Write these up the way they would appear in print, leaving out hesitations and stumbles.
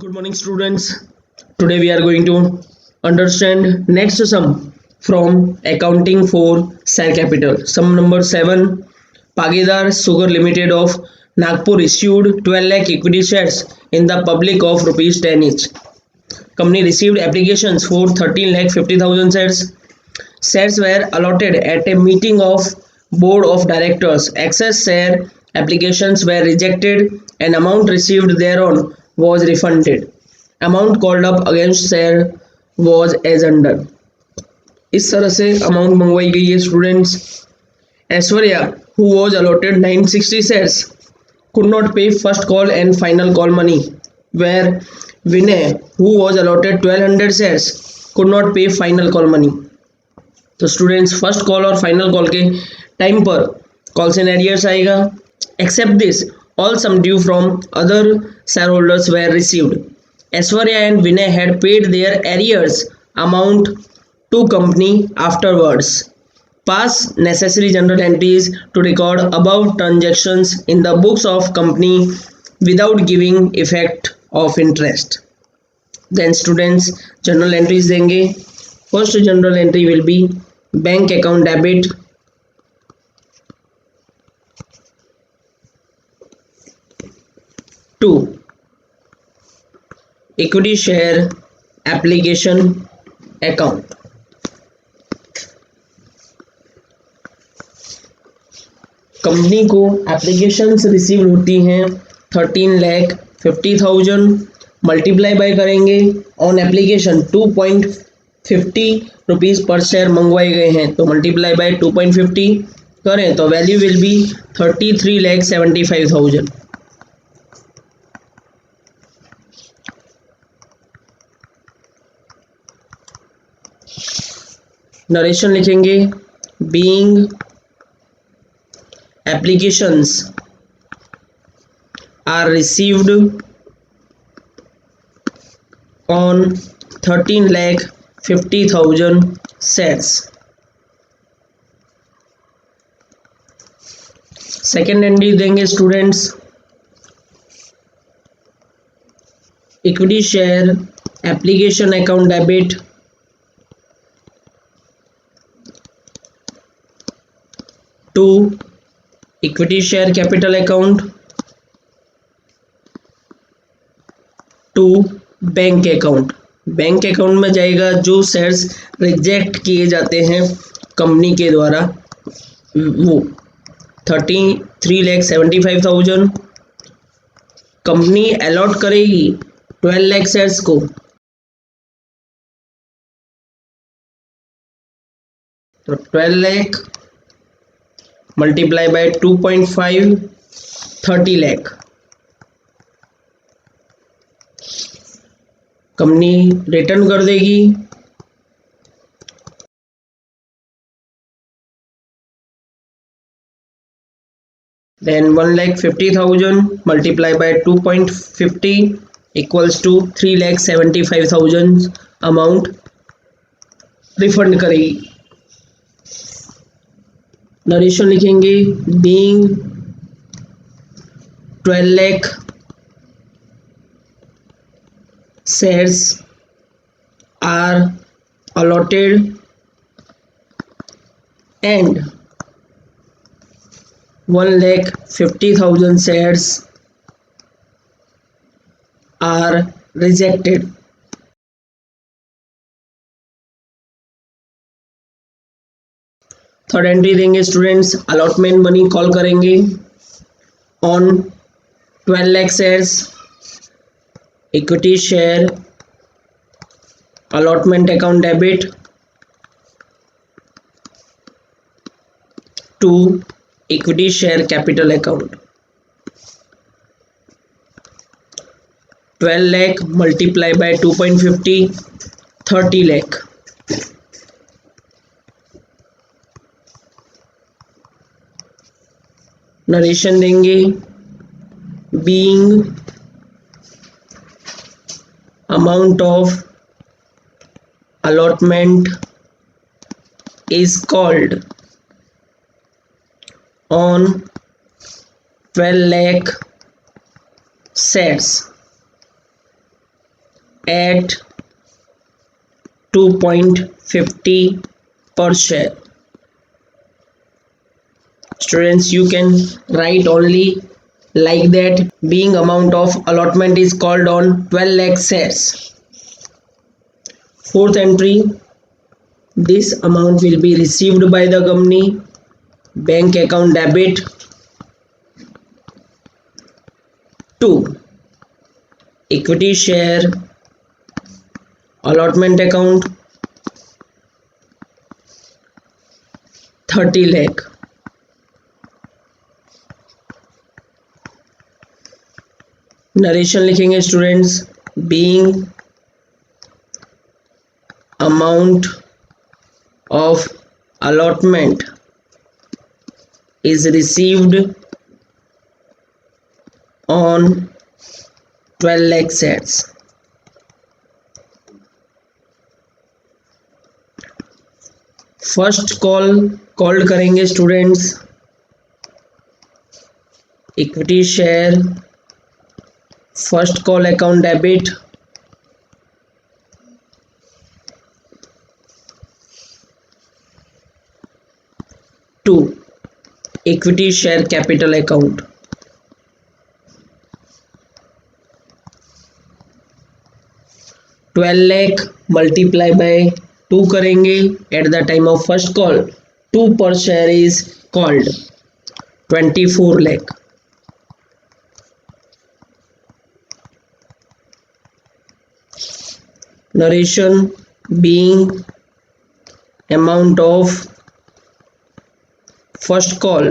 Good morning, students. Today we are going to understand next sum from accounting for share capital. Sum number 7. Pagidar Sugar Limited of Nagpur issued 12 lakh equity shares in the public of rupees 10 each. Company received applications for 13 lakh 50,000 shares. Shares were allotted at a meeting of board of directors. Excess share applications were rejected and amount received thereon was refunded. Amount called up against share was as under. इस तरह से amount मंगवाई गई है students. Aishwarya who was allotted 960 shares could not pay first call and final call money, where Vinay who was allotted 1200 shares could not pay final call money. तो students first call और final call के time पर calls in arrears आएगा. Except this all sum due from other shareholders were received. Aishwarya and Vinay had paid their arrears amount to company afterwards. Pass necessary journal entries to record above transactions in the books of company without giving effect of interest. Then students journal entries देंगे. First journal entry will be bank account debit 2 equity share application account. Company को applications receive होती हैं 13,50,000 multiply by करेंगे on application 2.50 rupees per share मंगवाए गए हैं तो multiply by 2.50 करें तो वैल्यू विल बी 33,75,000. नरेशन लिखेंगे. Being applications are received on 13,50,000 shares. Second entry देंगे students. Equity share application account debit 2 equity share capital account 2 bank account. Bank account में जाएगा जो शेयर्स रिजेक्ट किए जाते हैं कंपनी के द्वारा वो 33,75,000. कंपनी अलॉट करेगी 12 लाख शेयर्स को तो 12 lakh multiply by 2.5 30 lakh. Company return कर देगी then 1,50,000 multiply by 2.50 equals to 3,75,000 amount refund करेगी. नरेशन लिखेंगे. Being 12 lakh shares are allotted and 1,50,000 shares are rejected. Third entry देंगे स्टूडेंट्स. अलॉटमेंट मनी कॉल करेंगे on 12 lakh shares equity share allotment account debit 2 equity share capital account. 12 lakh multiply by 2.50 30 lakh. Narration देंगे. Being amount of allotment is called on 12 lakh shares at 2.50 per share. Students, you can write only like that. Being amount of allotment is called on 12 lakh shares. Fourth entry, this amount will be received by the company, bank account debit to equity share allotment account 30 lakh. Narration लिखेंगे students, being amount of allotment is received on 12 lakh shares. First called करेंगे students equity share first call account debit to equity share capital account. Twelve lakh multiply by 2 करेंगे at the time of first call. 2 per share is called 24 lakh. Narration, being amount of first call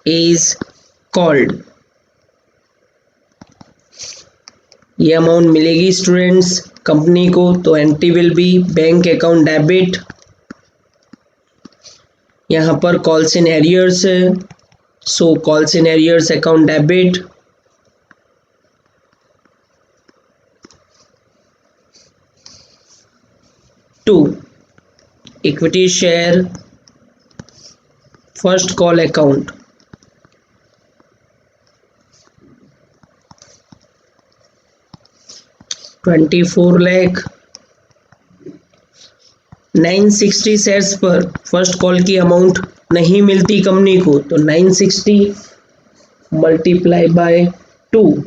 is called. ये amount मिलेगी students company को, तो entry will be bank account debit. यहाँ पर calls in arrears है, so calls in arrears account debit to equity share first call account. $24 lakh. 960 shares पर first call की amount नहीं मिलती कंपनी को, तो 960 मल्टीप्लाई बाय 2.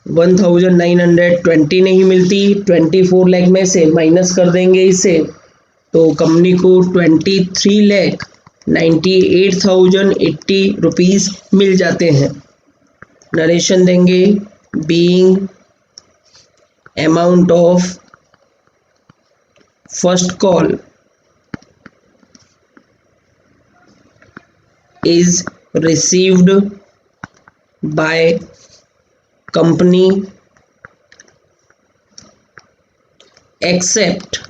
1920 नहीं मिलती, 24 लाख में से माइनस कर देंगे इसे, तो कंपनी को 23,98,080 रुपीज़ मिल जाते हैं. नरेशन देंगे, being amount of first call is received by company except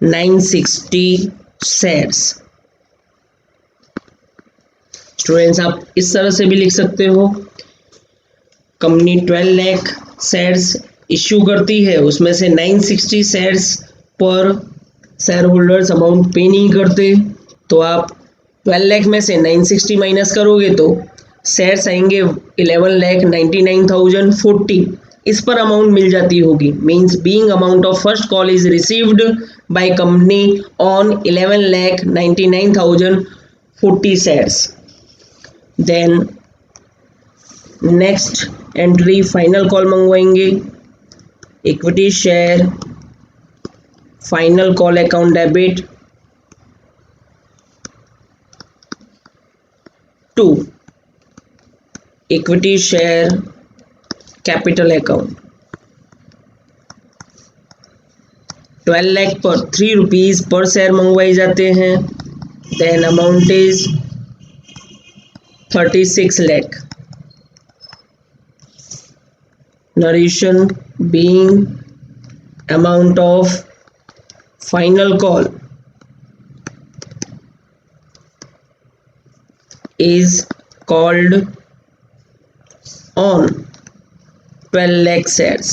960 shares. Students आप इस तरह से भी लिख सकते हो, कंपनी 12 लाख शेयर्स इश्यू करती है, उसमें से 960 शेयर्स पर शेयर होल्डर्स अमाउंट पे नहीं करते, तो आप 12 लाख में से 960 माइनस करोगे तो शेयर्स आएंगे 11,99,040, इस पर अमाउंट मिल जाती होगी. Means being amount of first call is received by company on 11,99,040 shares. Then next entry final call मंगवाएंगे, equity share final call account debit to equity share capital account. 12 lakh पर 3 रुपीज पर शेयर मंगवाए जाते हैं. Then amount is 36 lakh. Narration, being amount of final call is called on 12 lakh shares.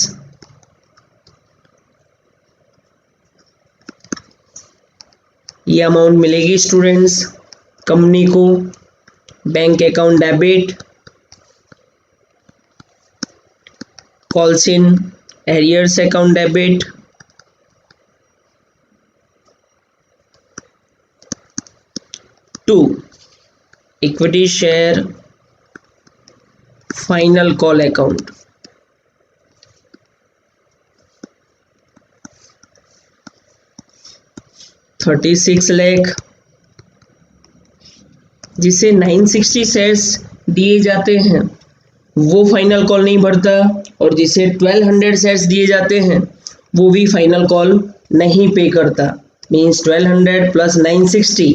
ये amount मिलेगी students company को bank account debit, calls in arrears account debit, to equity share final call account. ₹36 lakh जिसे 960 shares दिए जाते हैं वो final call नहीं भरता, और जिसे 1200 शेयर्स दिए जाते हैं वो भी फाइनल कॉल नहीं पे करता। मीन्स 1200 प्लस 960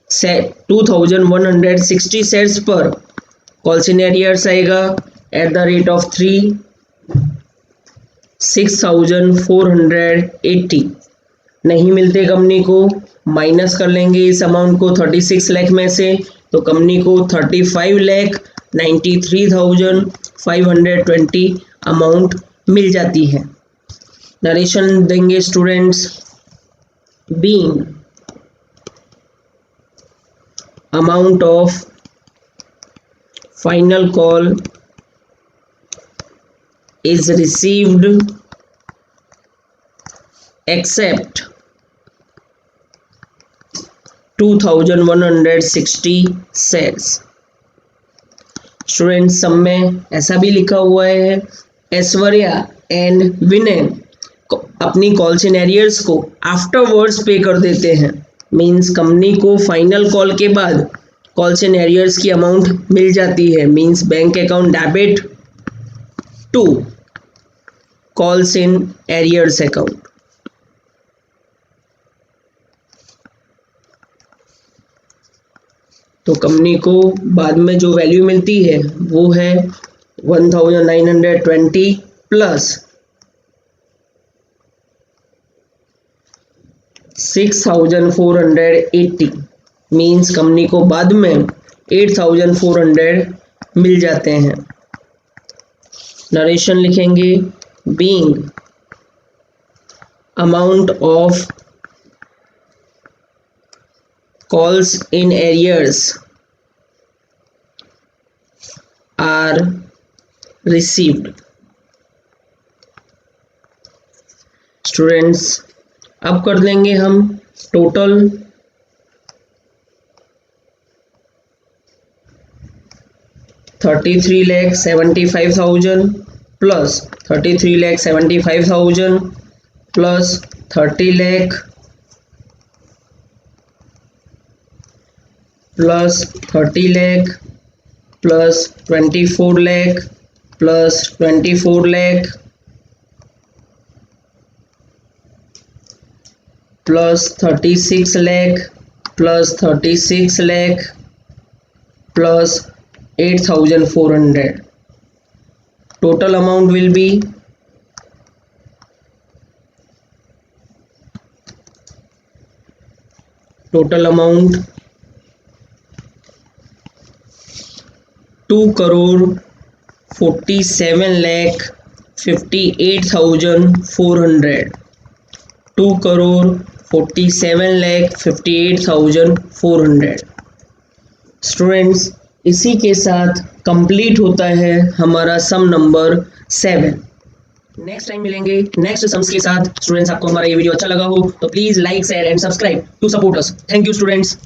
से 2160 शेयर्स पर कॉल्स इन एरियर्स आएगा एट द रेट ऑफ 6480 नहीं मिलते कंपनी को, माइनस कर लेंगे इस अमाउंट को 36 लाख में से, तो कंपनी को 35,93,520 अमाउंट मिल जाती है। नरेशन देंगे students. Being amount of final call is received except 2160 shares. Students सब में ऐसा भी लिखा हुआ है, ऐश्वर्या एंड विनय अपनी कॉल्स इन एरियर्स को आफ्टरवर्ड्स पे कर देते हैं। मींस कंपनी को फाइनल कॉल के बाद कॉल्स इन एरियर्स की अमाउंट मिल जाती है। Means bank account debit to calls in arrears account. तो कंपनी को बाद में जो वैल्यू मिलती है वो है 1920 प्लस 6480। मीन्स कंपनी को बाद में 8400 मिल जाते हैं। नरेशन लिखेंगे। Being amount of calls in arrears are received। Students अब कर देंगे हम total. $33,75,000 plus 33,75,000 plus 30 lakh plus 30 lakh plus 24 lakh plus 24 lakh plus 36 lakh plus 36 lakh plus 8400। Total amount will be $2,47,58,400। $2,47,58,400। Students इसी के साथ कंप्लीट होता है हमारा सम नंबर 7। नेक्स्ट टाइम मिलेंगे नेक्स्ट सम्स के साथ। स्टूडेंट्स आपको हमारा ये वीडियो अच्छा लगा हो तो please like share and subscribe to support us. Thank you students.